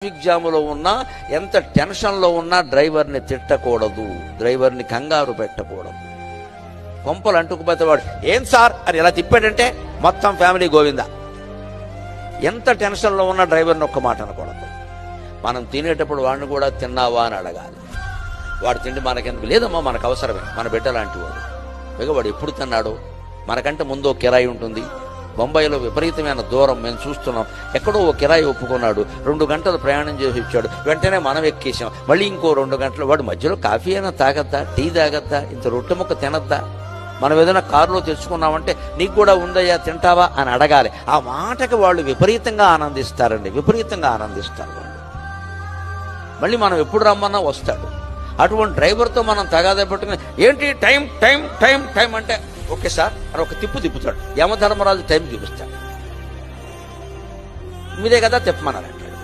Traffic జాములో ఉన్నా ఎంత టెన్షన్లో ఉన్నా డ్రైవర్ని తిట్టకూడదు, డ్రైవర్ని కంగారు పెట్టకూడదు. కొంపలు అంటుకుపోతే వాడు ఏం సార్ అని ఇలా తిప్పాడంటే మొత్తం ఫ్యామిలీ గోవిందా. ఎంత టెన్షన్లో ఉన్నా డ్రైవర్ని ఒక్క మాట అనకూడదు. మనం తినేటప్పుడు వాడిని కూడా తిన్నావా అని అడగాలి. వాడు తిండి మనకెందుకు, లేదమ్మా మనకు అవసరమే, మన బిడ్డ లాంటి వాడు. పైగా వాడు ఎప్పుడు తిన్నాడు, మనకంటే ముందో కిరాయి ఉంటుంది. బొంబాయిలో విపరీతమైన దూరం మేము చూస్తున్నాం. ఎక్కడో ఓ కిరాయి ఒప్పుకున్నాడు, 2 గంటలు ప్రయాణం చేసి వచ్చాడు. వెంటనే మనం ఎక్కేసాం. మళ్ళీ ఇంకో 2 గంటలు. వాడు మధ్యలో కాఫీ అయినా తాగద్దా, టీ తాగద్దా, ఇంత రొట్టె ముక్క తినద్దా? మనం ఏదైనా కారులో తెచ్చుకున్నామంటే నీకు కూడా ఉందయ్యా తింటావా అని అడగాలి. ఆ మాటకి వాళ్ళు విపరీతంగా ఆనందిస్తారండి, విపరీతంగా ఆనందిస్తారు వాళ్ళు. మళ్ళీ మనం ఎప్పుడు రమ్మన్నా వస్తాడు. అటువంటి డ్రైవర్తో మనం తగాదా పెట్టుకుని ఏంటి టైం టైం టైం టైం అంటే ఓకే సార్ అని ఒక తిప్పుతాడు. యమధర్మరాజు టైం చూపిస్తాడు. మీదే కదా తిప్పమన్నారంటాడు.